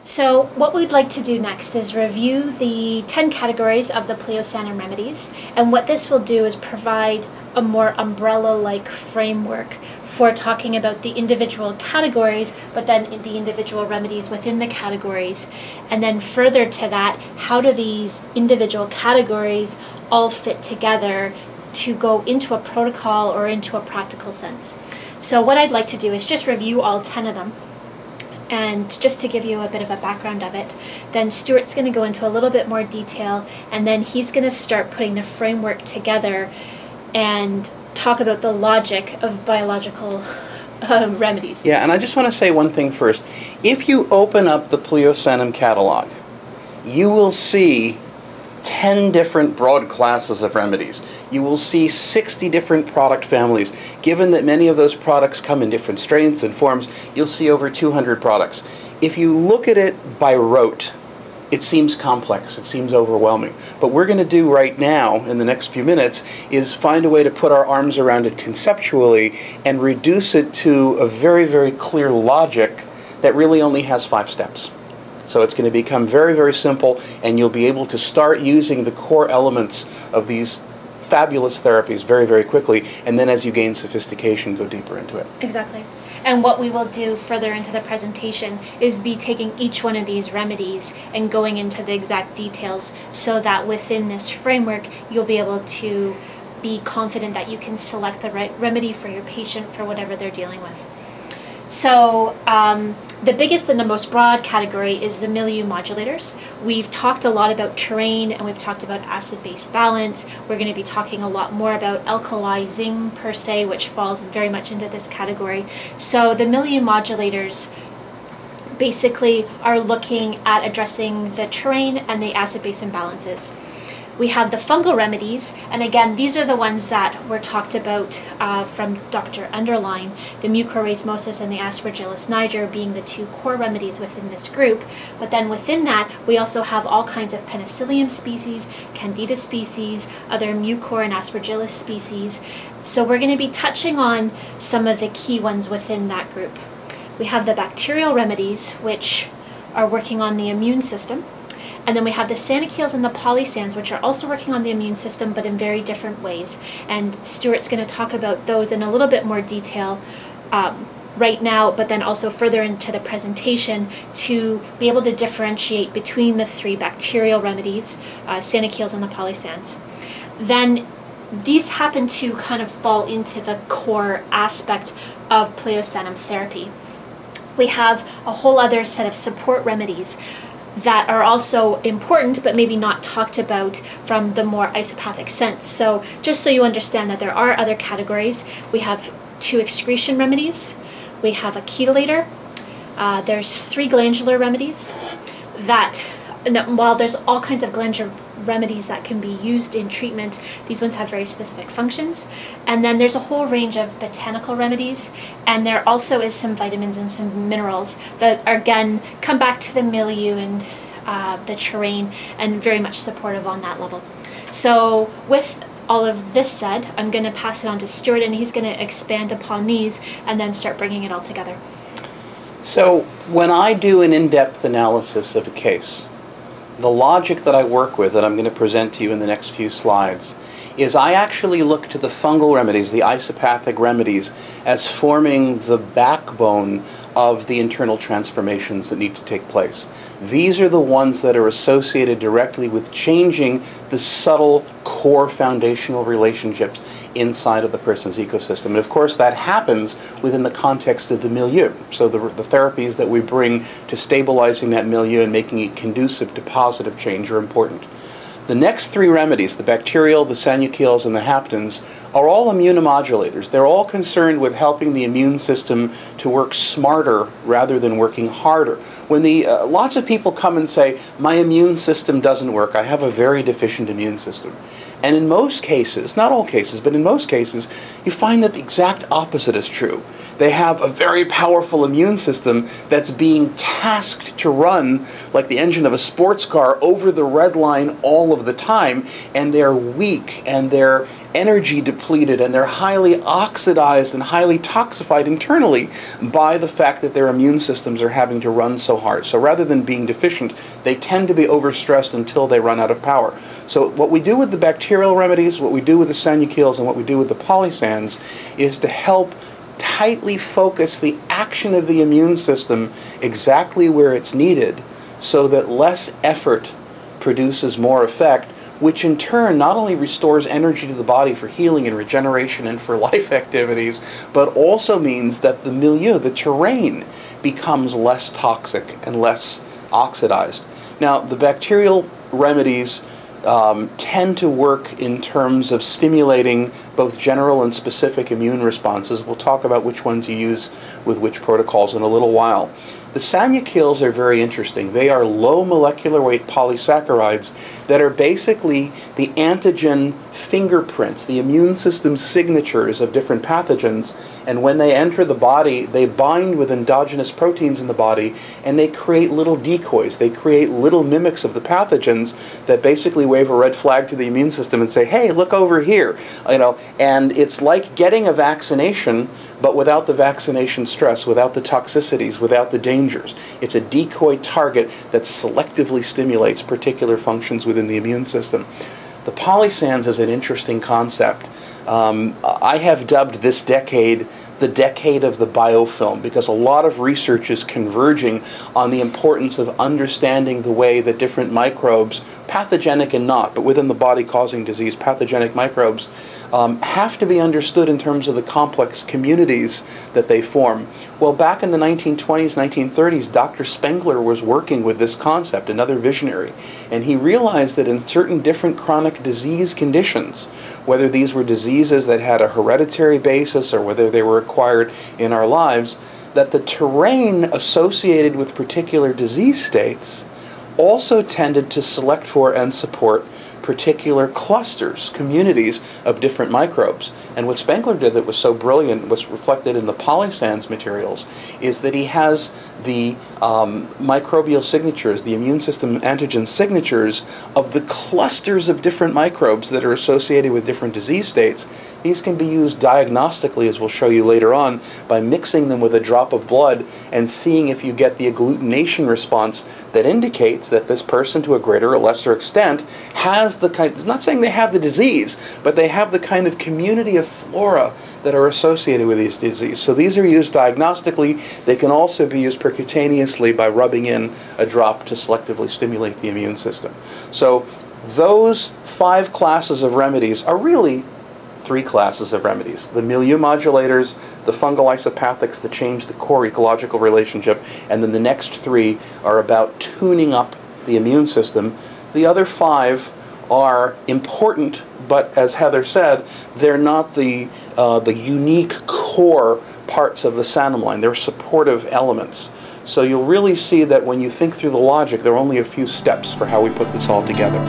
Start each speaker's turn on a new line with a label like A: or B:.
A: So what we'd like to do next is review the 10 categories of the Pleo Sanum remedies, and what this will do is provide a more umbrella-like framework for talking about the individual categories, but then the individual remedies within the categories. And then further to that, how do these individual categories all fit together to go into a protocol or into a practical sense. So what I'd like to do is just review all 10 of them. And just to give you a bit of a background of it, then Stuart's going to go into a little bit more detail, and then he's going to start putting the framework together and talk about the logic of biological remedies.
B: Yeah, and I just want to say one thing first. If you open up the Pleo Sanum catalog, you will see 10 different broad classes of remedies. You will see 60 different product families. Given that many of those products come in different strengths and forms, you'll see over 200 products. If you look at it by rote, it seems complex, it seems overwhelming. But what we're going to do right now, in the next few minutes, is find a way to put our arms around it conceptually and reduce it to a very, very clear logic that really only has 5 steps. So it's going to become very, very simple, and you'll be able to start using the core elements of these fabulous therapies very, very quickly, and then as you gain sophistication, go deeper into it.
A: Exactly. And what we will do further into the presentation is be taking each one of these remedies and going into the exact details, so that within this framework, you'll be able to be confident that you can select the right remedy for your patient for whatever they're dealing with. So the biggest and the most broad category is the milieu modulators. We've talked a lot about terrain, and we've talked about acid-base balance. We're going to be talking a lot more about alkalizing per se, which falls very much into this category. So the milieu modulators basically are looking at addressing the terrain and the acid-base imbalances. We have the fungal remedies, and again, these are the ones that were talked about from Dr. Underline, the mucorrhizmosis and the Aspergillus niger being the 2 core remedies within this group. But then within that, we also have all kinds of Penicillium species, Candida species, other mucor and Aspergillus species. So we're going to be touching on some of the key ones within that group. We have the bacterial remedies, which are working on the immune system. And then we have the sanaceales and the polysans, which are also working on the immune system, but in very different ways. And Stuart's going to talk about those in a little bit more detail right now, but then also further into the presentation to be able to differentiate between the 3 bacterial remedies, sanaceales and the polysans. Then these happen to kind of fall into the core aspect of Pleo Sanum therapy. We have a whole other set of support remedies that are also important, but maybe not talked about from the more isopathic sense. So just so you understand that there are other categories, we have 2 excretion remedies, we have a chelator, there's 3 glandular remedies that, while there's all kinds of glandular remedies that can be used in treatment, these ones have very specific functions. And then there's a whole range of botanical remedies, and there also is some vitamins and some minerals that are, again, come back to the milieu and the terrain, and very much supportive on that level. So with all of this said, I'm going to pass it on to Stuart, and he's going to expand upon these and then start bringing it all together.
B: So when I do an in-depth analysis of a case, the logic that I work with, that I'm going to present to you in the next few slides, is I actually look to the fungal remedies, the isopathic remedies, as forming the backbone of the internal transformations that need to take place. These are the ones that are associated directly with changing the subtle core foundational relationships inside of the person's ecosystem. And of course that happens within the context of the milieu. So the therapies that we bring to stabilizing that milieu and making it conducive to positive change are important. The next 3 remedies, the bacterial, the sanuceales, and the haptens, are all immunomodulators. They're all concerned with helping the immune system to work smarter rather than working harder. When lots of people come and say, my immune system doesn't work, I have a very deficient immune system. And in most cases, not all cases, but in most cases, you find that the exact opposite is true. They have a very powerful immune system that's being tasked to run like the engine of a sports car over the red line all of the time, and they're weak, and they're energy depleted, and they're highly oxidized and highly toxified internally by the fact that their immune systems are having to run so hard. So rather than being deficient, they tend to be overstressed until they run out of power. So what we do with the bacterial remedies, what we do with the sanucales, and what we do with the polysans is to help tightly focus the action of the immune system exactly where it's needed, so that less effort produces more effect, which in turn not only restores energy to the body for healing and regeneration and for life activities, but also means that the milieu, the terrain, becomes less toxic and less oxidized. Now, the bacterial remedies tend to work in terms of stimulating both general and specific immune responses. We'll talk about which ones you use with which protocols in a little while. The sanucales are very interesting. They are low molecular weight polysaccharides that are basically the antigen fingerprints, the immune system signatures of different pathogens, and when they enter the body, they bind with endogenous proteins in the body, and they create little decoys. They create little mimics of the pathogens that basically wave a red flag to the immune system and say, hey, look over here. And it's like getting a vaccination, but without the vaccination stress, without the toxicities, without the dangers. It's a decoy target that selectively stimulates particular functions within the immune system. The polysans is an interesting concept. I have dubbed this decade the decade of the biofilm, because a lot of research is converging on the importance of understanding the way that different microbes, pathogenic and not, but within the body causing disease, pathogenic microbes, have to be understood in terms of the complex communities that they form. Well, back in the 1920s, 1930s, Dr. Spengler was working with this concept, another visionary, and he realized that in certain different chronic disease conditions, whether these were diseases that had a hereditary basis or whether they were acquired in our lives, that the terrain associated with particular disease states also tended to select for and support particular clusters, communities of different microbes. And what Spengler did that was so brilliant, what's reflected in the polysans materials, is that he has the microbial signatures, the immune system antigen signatures of the clusters of different microbes that are associated with different disease states. These can be used diagnostically, as we'll show you later on, by mixing them with a drop of blood and seeing if you get the agglutination response that indicates that this person, to a greater or lesser extent, has the kind, I'm not saying they have the disease, but they have the kind of community of flora that are associated with these diseases. So these are used diagnostically. They can also be used percutaneously by rubbing in a drop to selectively stimulate the immune system. So those 5 classes of remedies are really 3 classes of remedies. The milieu modulators, the fungal isopathics that change the core ecological relationship, and then the next 3 are about tuning up the immune system. The other 5 are important, but as Heather said, they're not the unique core parts of the Sanum line. They're supportive elements. So you'll really see that when you think through the logic, there are only a few steps for how we put this all together.